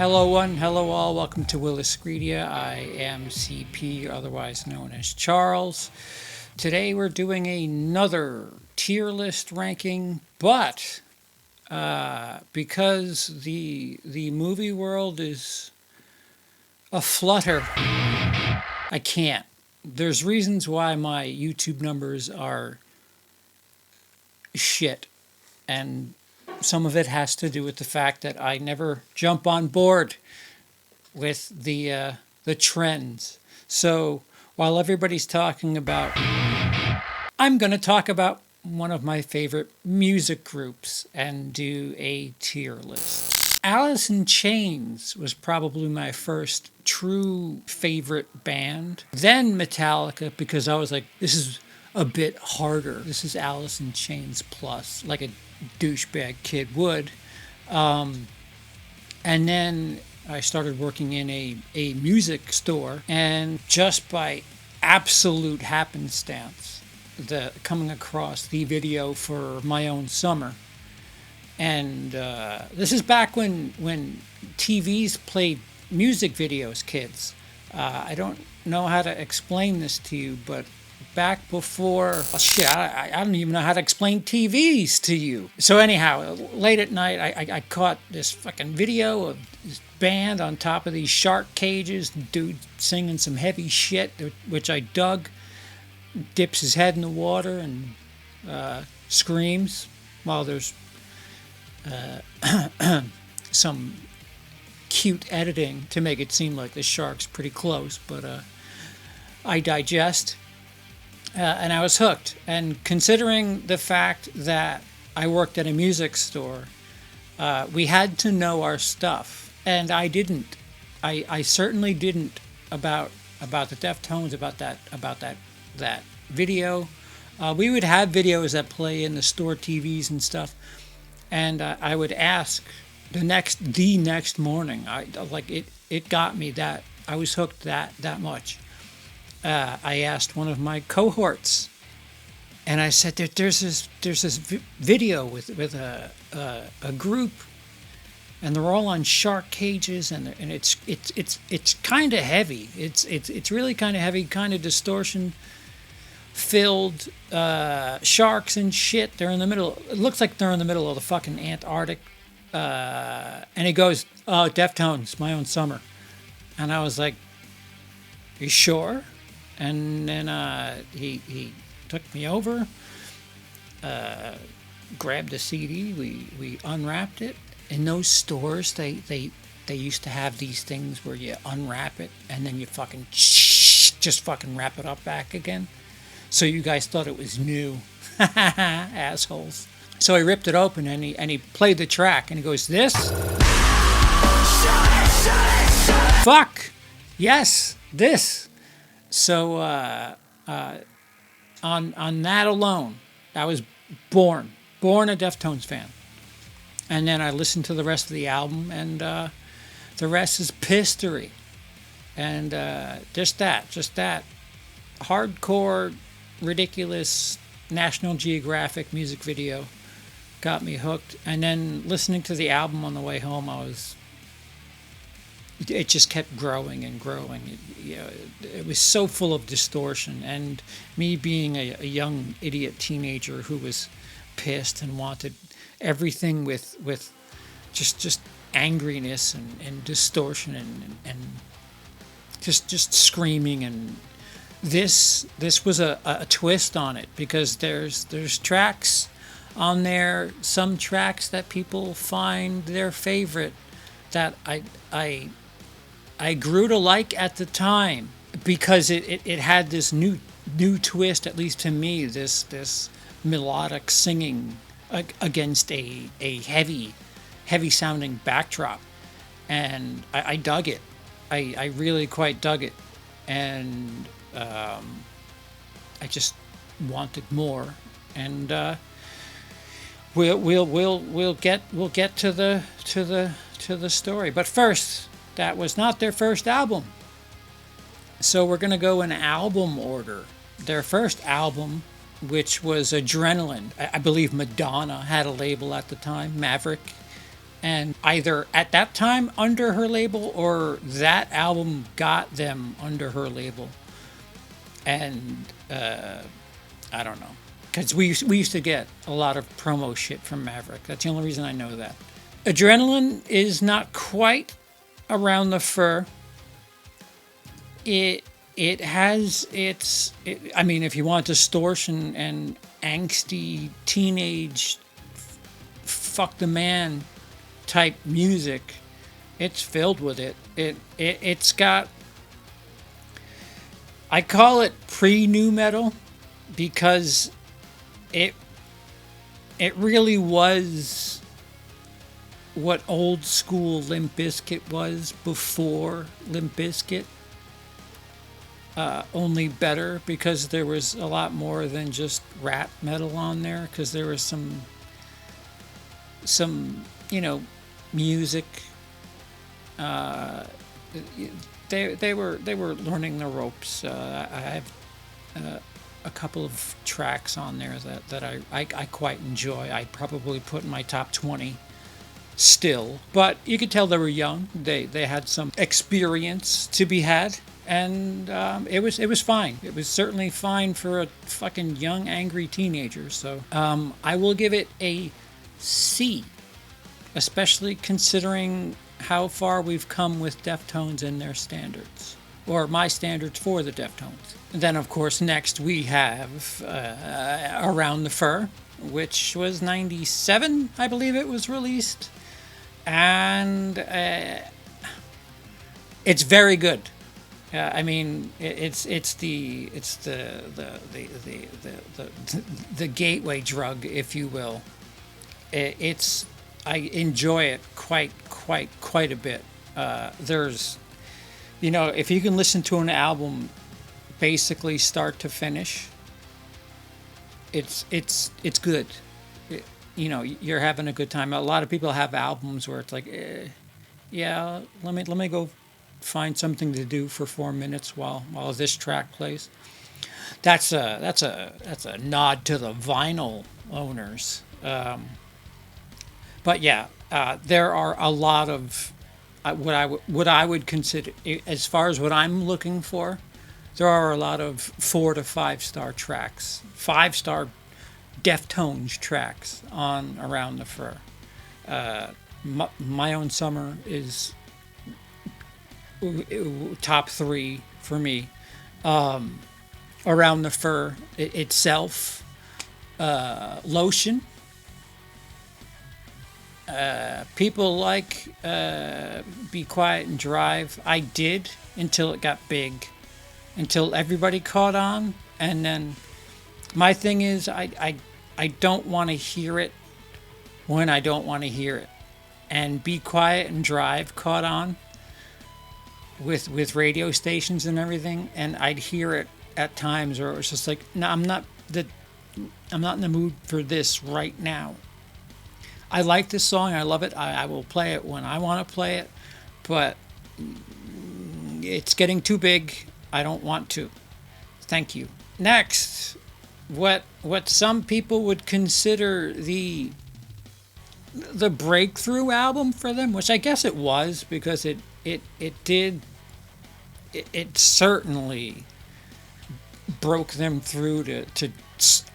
Hello one, hello all, welcome to WILIscredia. I am CP, otherwise known as Charles. Today we're doing another tier list ranking, but because the movie world is aflutter, I can't. There's reasons why my YouTube numbers are shit, and some of it has to do with the fact that I never jump on board with the trends. So while everybody's talking about, I'm going to talk about one of my favorite music groups and do a tier list. Allison Chains was probably my first true favorite band. Then Metallica, because I was like, this is a bit harder. This is Allison Chains plus, like a douchebag kid would. And then I started working in a music store, and just by absolute happenstance, coming across the video for My Own Summer. And this is back when TVs played music videos, kids. I don't know how to explain this to you, but back before, I don't even know how to explain TVs to you. So anyhow, late at night, I caught this fucking video of this band on top of these shark cages, dude singing some heavy shit, which I dug, dips his head in the water and screams while there's some cute editing to make it seem like the shark's pretty close, but I digest. And I was hooked. And considering the fact that I worked at a music store, we had to know our stuff. And I didn't. I certainly didn't about the Deftones, about that video. We would have videos that play in the store TVs and stuff. And I would ask the next morning. It got me that I was hooked that much. I asked one of my cohorts, and I said, "There's this video with a group, and they're all on shark cages, and it's kind of heavy. It's really kind of heavy, kind of distortion filled, sharks and shit. They're in the middle. It looks like they're in the middle of the fucking Antarctic." And he goes, "Oh, Deftones, My Own Summer," and I was like, "You sure?" And then he took me over, grabbed the CD, we unwrapped it. In those stores, they used to have these things where you unwrap it and then you fucking just fucking wrap it up back again. So you guys thought it was new. Assholes. So he ripped it open and he played the track and he goes, "This? Fuck! Yes, this." So on that alone, I was born a Deftones fan. And then I listened to the rest of the album, and the rest is history. And just that hardcore, ridiculous National Geographic music video got me hooked. And then listening to the album on the way home, it just kept growing and growing. It was so full of distortion, and me being a young idiot teenager who was pissed and wanted everything with just angriness and distortion and just screaming. And this was a twist on it, because there's tracks on there, some tracks that people find their favorite, that I grew to like at the time, because it had this new twist, at least to me, this melodic singing against a heavy sounding backdrop. And I dug it. I really quite dug it. And I just wanted more. And we'll get to the story. But first, that was not their first album. So we're going to go in album order. Their first album, which was Adrenaline. I believe Madonna had a label at the time, Maverick. and either at that time under her label or that album got them under her label. And I don't know. Because we used to get a lot of promo shit from Maverick. That's the only reason I know that. Adrenaline is not quite around the fur. It has I mean, if you want distortion and angsty teenage fuck the man type music, it's filled with it. It's got, I call it pre-nu metal because it really was what old school Limp Bizkit was before Limp Bizkit. Only better because there was a lot more than just rap metal on there, because there was some music. They were learning the ropes. I have a couple of tracks on there that I quite enjoy. I'd probably put in my top 20 still, but you could tell they were young. They had some experience to be had, and it was fine. It was certainly fine for a fucking young, angry teenager. So I will give it a C, especially considering how far we've come with Deftones and their standards, or my standards for the Deftones. And then, of course, next we have Around the Fur, which was 97, I believe it was released. And it's very good. I mean, it's the gateway drug, if you will. I enjoy it quite a bit. There's, if you can listen to an album basically start to finish, it's good. You're having a good time. A lot of people have albums where it's like, yeah, let me go find something to do for 4 minutes while this track plays. That's a nod to the vinyl owners. But yeah, there are a lot of what I would consider, as far as what I'm looking for, there are a lot of 4 to 5 star tracks, 5-star Deftones tracks on Around the Fur. My Own Summer is top 3 for me. Around the Fur itself, Lotion. People like Be Quiet and Drive. I did until it got big, until everybody caught on, and then my thing is I don't want to hear it when I don't want to hear it. And Be Quiet and Drive caught on with radio stations and everything, and I'd hear it at times where it was just like, no, I'm not in the mood for this right now. I like this song, I love it, I will play it when I want to play it, but it's getting too big, I don't want to. Thank you. Next, what some people would consider the breakthrough album for them, which I guess it was, because it certainly broke them through to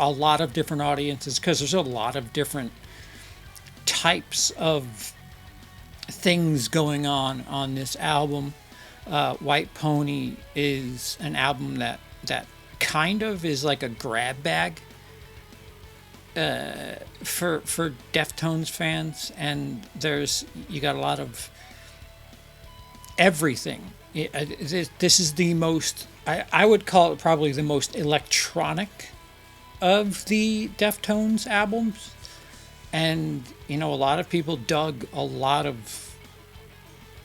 a lot of different audiences, because there's a lot of different types of things going on this album. White Pony is an album that kind of is like a grab bag for Deftones fans, and you got a lot of everything. This is the most, I would call it probably the most electronic of the Deftones albums. And, a lot of people dug a lot of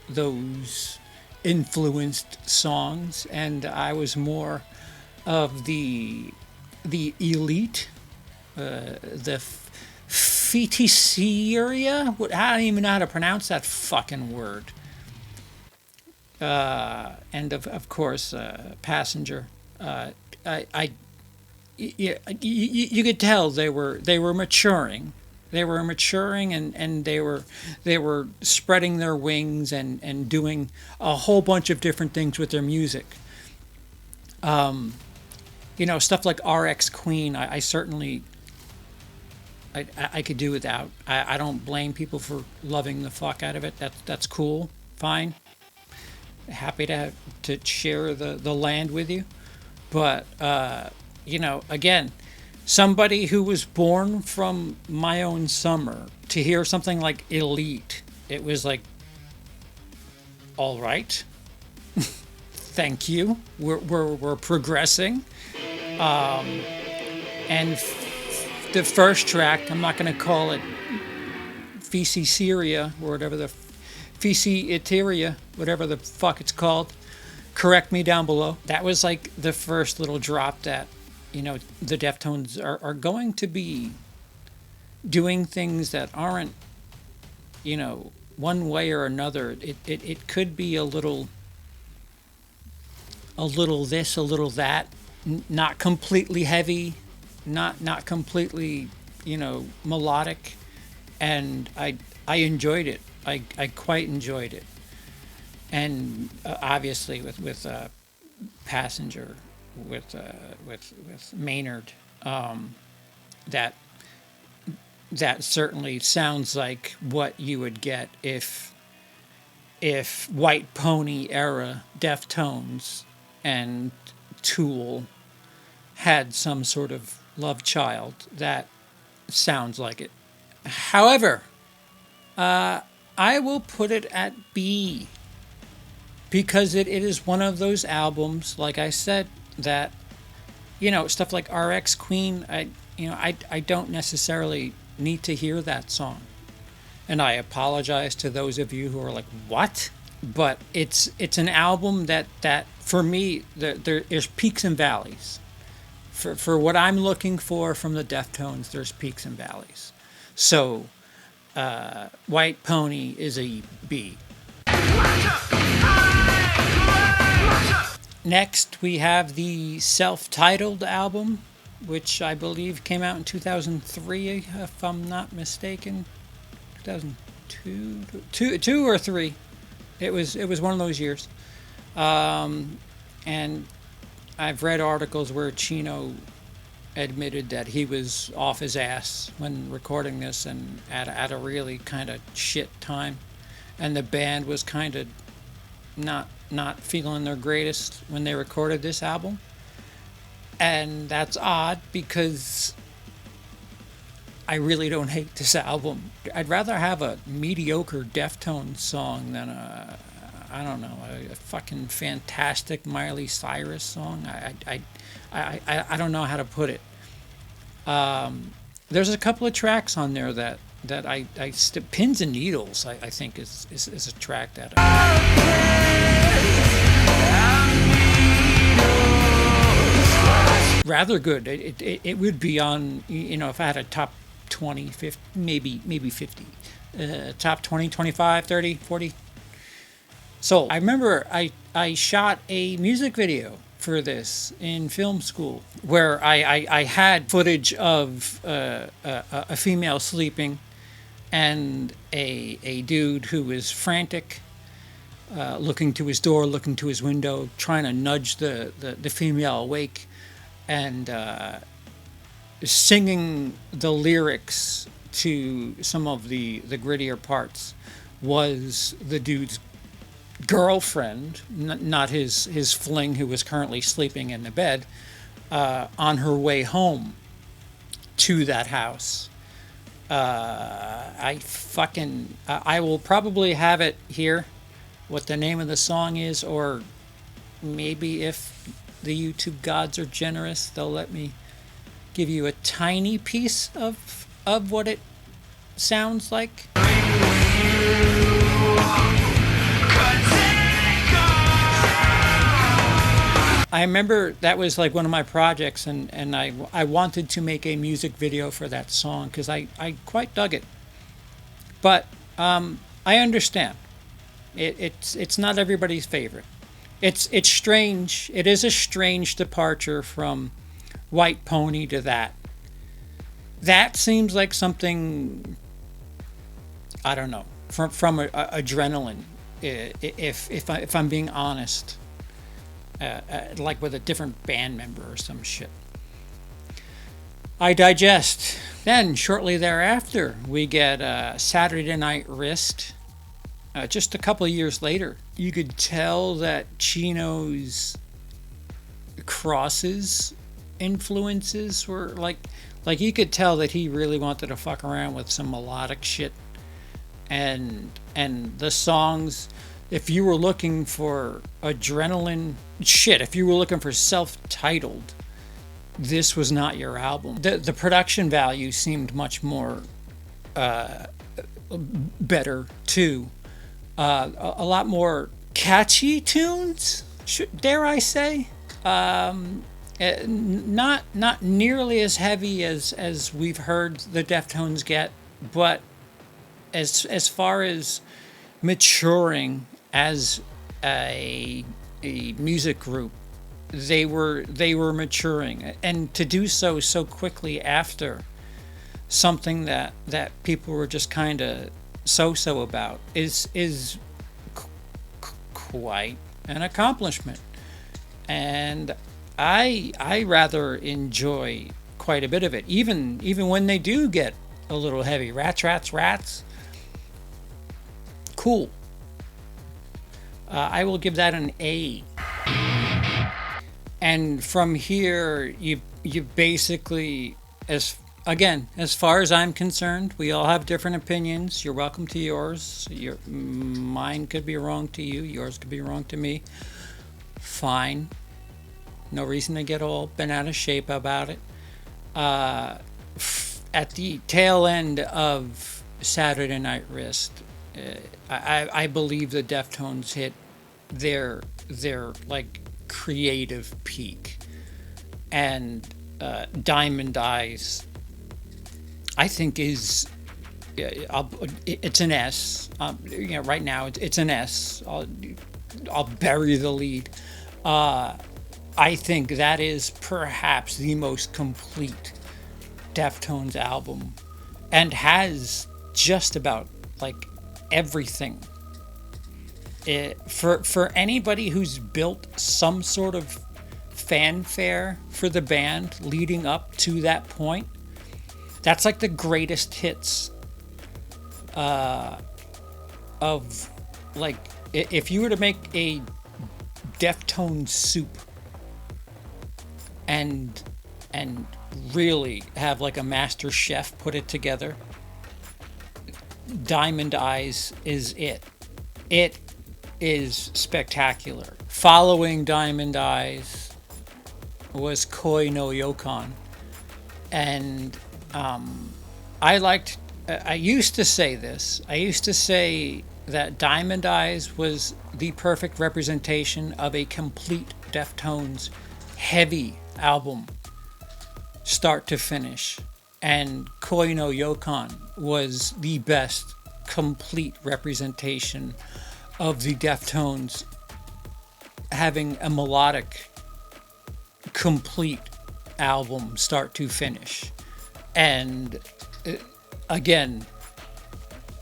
those influenced songs, and I was more of the elite, the feticieria. I don't even know how to pronounce that fucking word. And of course, Passenger. You could tell they were maturing. were maturing, and they were spreading their wings and doing a whole bunch of different things with their music. Stuff like RX Queen, I certainly I could do without. I don't blame people for loving the fuck out of it. That's cool, fine. Happy to share the land with you, but again, somebody who was born from my own summer to hear something like Elite, it was like, all right, thank you. We're progressing, and the first track, I'm not going to call it Fisi Syria or whatever the Fisi Iteria, whatever the fuck it's called. Correct me down below. That was like the first little drop that, the Deftones are going to be doing things that aren't, one way or another. It could be a little this, a little that, not completely heavy, not completely, melodic, and I enjoyed it. I quite enjoyed it, and obviously with Passenger, with Maynard, that certainly sounds like what you would get if White Pony era Deftones and Tool had some sort of love child. That sounds like it. However, I will put it at B, because it is one of those albums, like I said, that, stuff like RX Queen, I don't necessarily need to hear that song. And I apologize to those of you who are like, what? But it's an album that for me, there's peaks and valleys. For what I'm looking for from the Deftones, there's peaks and valleys. So, White Pony is a B. Next, we have the self-titled album, which I believe came out in 2003, if I'm not mistaken. 2002, two or three. It was one of those years. And I've read articles where Chino admitted that he was off his ass when recording this, and at a really kind of shit time, and the band was kind of not feeling their greatest when they recorded this album. And that's odd, because I really don't hate this album. I'd rather have a mediocre Deftones song than a fucking fantastic Miley Cyrus song. I don't know how to put it. There's a couple of tracks on there that Pins and Needles, I think is a track that rather good. It would be on, if I had a top 20, 50, maybe 50, top 20, 25, 30, 40. So I remember I shot a music video for this in film school, where I had footage of a female sleeping and a dude who was frantic, looking to his door, looking to his window, trying to nudge the female awake, and singing the lyrics to some of the grittier parts. Was the dude's girlfriend, not his fling, who was currently sleeping in the bed, on her way home to that house. I will probably have it here, what the name of the song is, or maybe if the YouTube gods are generous, they'll let me give you a tiny piece of what it sounds like. I remember that was like one of my projects, and I wanted to make a music video for that song because I quite dug it. But I understand. It's not everybody's favorite. It's strange. It is a strange departure from White Pony to that. that seems like something, I don't know, from adrenaline. If I'm being honest, like with a different band member or some shit. I digest. Then shortly thereafter, we get Saturday Night Wrist. Just a couple of years later, you could tell that Chino's Cross's influences were like you could tell that he really wanted to fuck around with some melodic shit, and the songs, if you were looking for adrenaline shit, if you were looking for self-titled, this was not your album. The production value seemed much more better too. A lot more catchy tunes, dare I say. Not nearly as heavy as we've heard the Deftones get, but as far as maturing as a music group, they were maturing, and to do so quickly after something that people were just kind of so about is quite an accomplishment. And I rather enjoy quite a bit of it, even when they do get a little heavy. Rats. Cool. I will give that an A. And from here, you basically, as far as I'm concerned, we all have different opinions. You're welcome to yours. Mine could be wrong to you. Yours could be wrong to me. Fine. No reason to get all bent out of shape about it. At the tail end of Saturday Night Wrist, I believe the Deftones hit their like creative peak, and Diamond Eyes, I think, is it's an S. Right now it's an S. I'll bury the lead. I think that is perhaps the most complete Deftones album, and has just about like everything. For anybody who's built some sort of fanfare for the band leading up to that point, that's like the greatest hits of, like, if you were to make a Deftones soup and really have like a master chef put it together, Diamond Eyes is it. It is spectacular. Following Diamond Eyes was Koi no Yokon, and I used to say this. I used to say that Diamond Eyes was the perfect representation of a complete Deftones heavy album, start to finish. And Koi no Yokon was the best complete representation of the Deftones having a melodic, complete album, start to finish. And again,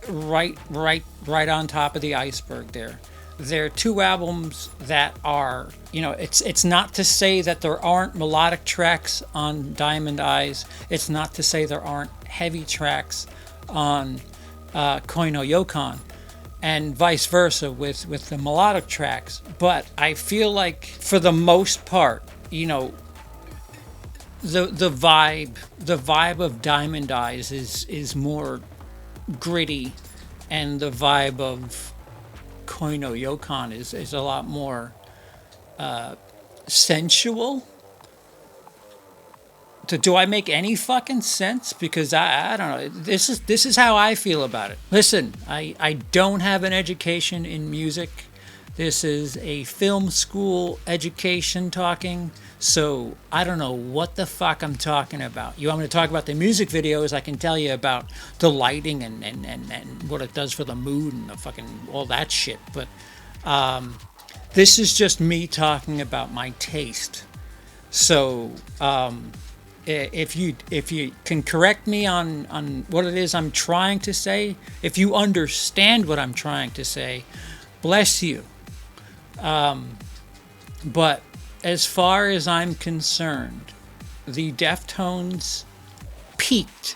right on top of the iceberg there. There are two albums that are, it's not to say that there aren't melodic tracks on Diamond Eyes. It's not to say there aren't heavy tracks on Koi no Yokon, and vice versa with the melodic tracks. But I feel like for the most part, the vibe of Diamond Eyes is more gritty, and the vibe of Koi no Yokon is a lot more sensual. Do I make any fucking sense? Because I don't know. This is how I feel about it. Listen, I don't have an education in music. This is a film school education talking. So I don't know what the fuck I'm talking about. You want me to talk about the music videos? I can tell you about the lighting and what it does for the mood and the fucking all that shit. But this is just me talking about my taste. So If you can correct me on what it is I'm trying to say, if you understand what I'm trying to say, bless you. But as far as I'm concerned, the Deftones peaked,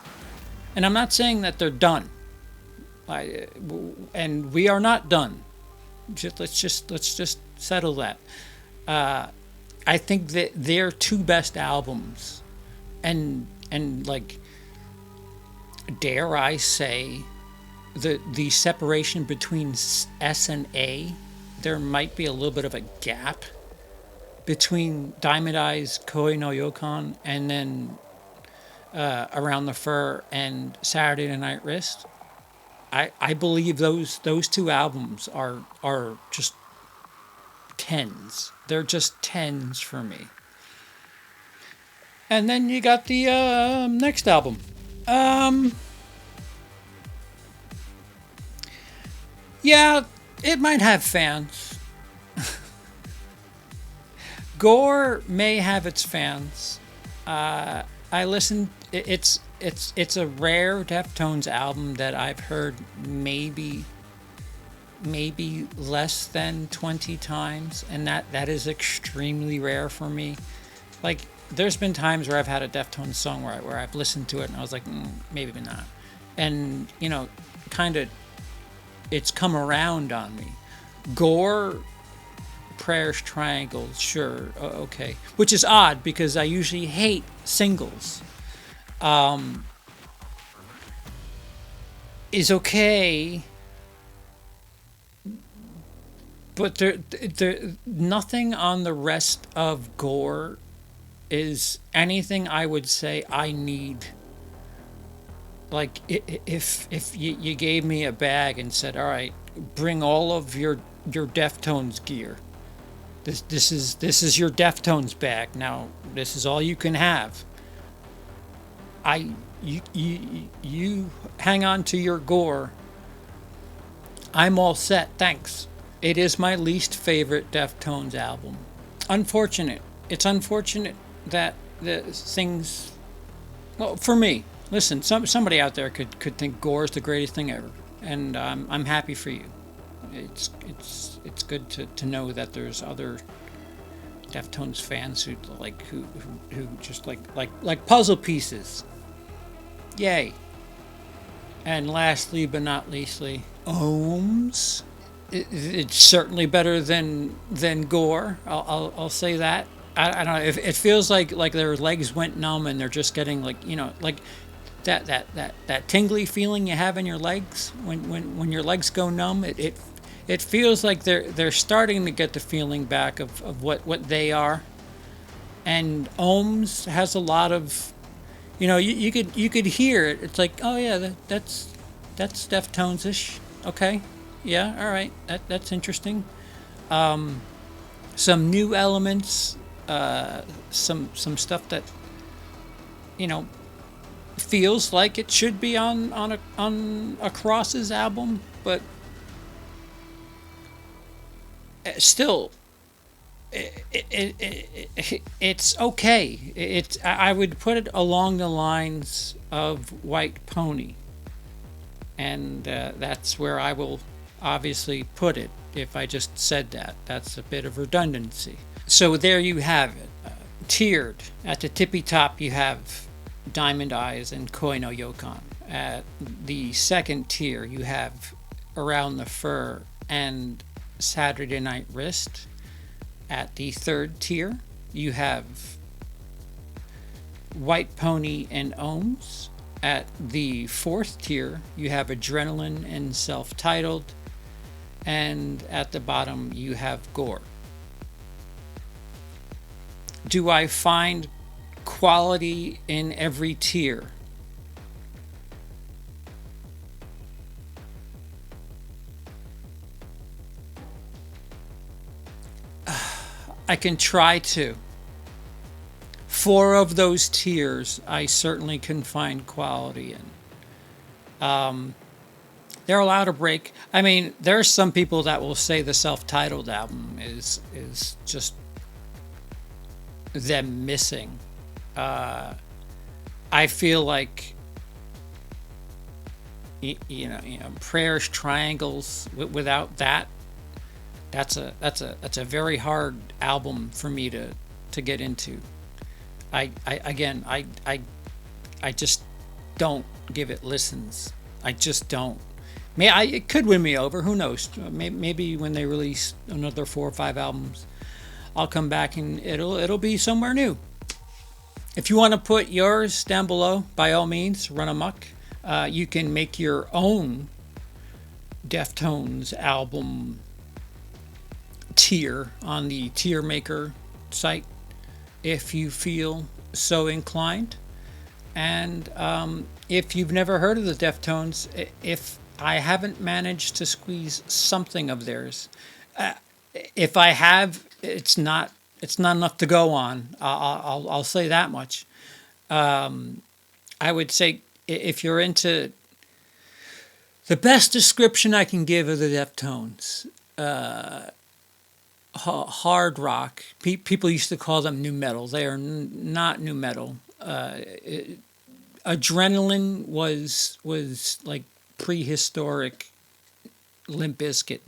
and I'm not saying that they're done. And we are not done. Let's just settle that. I think that their two best albums, and like, dare I say, the separation between S and A, there might be a little bit of a gap between Diamond Eyes, Koi no Yokon, and then Around the Fur and Saturday Night Wrist. I believe those two albums are just tens. They're just tens for me. And then you got the next album. Yeah, it might have fans. Gore may have its fans. I listened. It's a rare Deftones album that I've heard maybe less than 20 times, and that is extremely rare for me. Like, there's been times where I've had a Deftones song where I've listened to it and I was like, maybe not, and kind of it's come around on me. Gore, Prayers Triangles, sure, okay, which is odd because I usually hate singles. Is okay, but there nothing on the rest of Gore is anything I would say I need. Like, if you gave me a bag and said, all right, bring all of your Deftones gear. This is your Deftones bag. Now this is all you can have. You hang on to your Gore. I'm all set, thanks. It is my least favorite Deftones album. Unfortunate. It's unfortunate that the things. Well, for me, listen. Somebody out there could think Gore is the greatest thing ever, and I'm happy for you. It's good to know that there's other Deftones fans who just like puzzle pieces. Yay. And lastly but not leastly, Ohms. It's certainly better than Gore. I'll say that. I don't know. If it feels like their legs went numb and they're just getting like that tingly feeling you have in your legs when your legs go numb. It feels like they're starting to get the feeling back of what they are. And Ohms has a lot of, you could hear it. It's like, oh yeah, that's Deftones-ish. Okay, yeah, all right, that's interesting. Some new elements, some stuff that feels like it should be on a Cross's album, but still, it's okay. I would put it along the lines of White Pony, and that's where I will obviously put it. If I just said that, that's a bit of redundancy. So there you have it. Tiered at the tippy top, you have Diamond Eyes and Koi no Yokon. At the second tier, you have Around the Fur and Saturday Night Wrist. At the third tier, you have White Pony and Ohms. At the fourth tier, you have Adrenaline and Self-Titled. And at the bottom, you have Gore. Do I find quality in every tier? I can try to. 4 of those tiers, I certainly can find quality in. They're allowed to break. I mean, there are some people that will say the self-titled album is just them missing I feel like prayers, triangles. Without that, that's a very hard album for me to get into. I just don't give it listens. I just don't. It could win me over. Who knows? Maybe when they release another 4 or 5 albums, I'll come back and it'll be somewhere new. If you want to put yours down below, by all means, run amok. You can make your own Deftones album tier on the tier maker site if you feel so inclined. And if you've never heard of the Deftones, if I haven't managed to squeeze something of theirs, if I have, it's not enough to go on. I'll say that much. I would say if you're into the best description I can give of the Deftones, hard rock. People used to call them new metal. They are not new metal. Adrenaline was like prehistoric Limp Bizkit.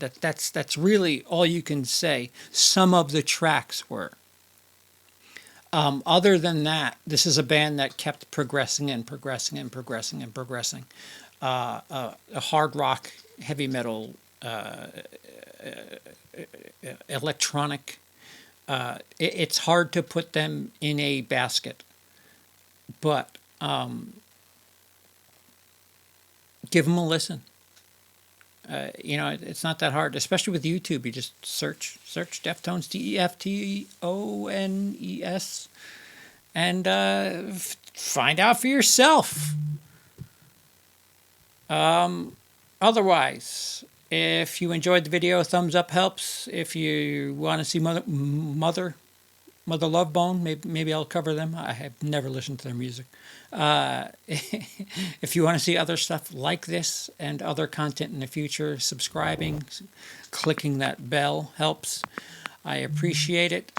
That's really all you can say. Some of the tracks were. Other than that, this is a band that kept progressing and progressing and progressing and progressing. A hard rock, heavy metal, electronic. It's hard to put them in a basket, but give them a listen. It's not that hard, especially with YouTube. You just search Deftones, Deftones, and find out for yourself. Otherwise, if you enjoyed the video, thumbs up helps. If you want to see Mother Love Bone, maybe I'll cover them. I have never listened to their music. If you want to see other stuff like this and other content in the future, subscribing, clicking that bell helps. I appreciate it.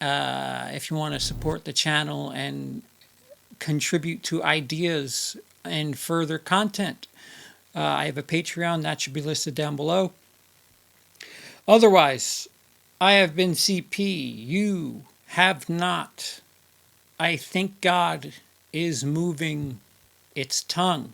If you want to support the channel and contribute to ideas and further content, I have a Patreon that should be listed down below. Otherwise, I have been CP. You have not. I think God is moving its tongue.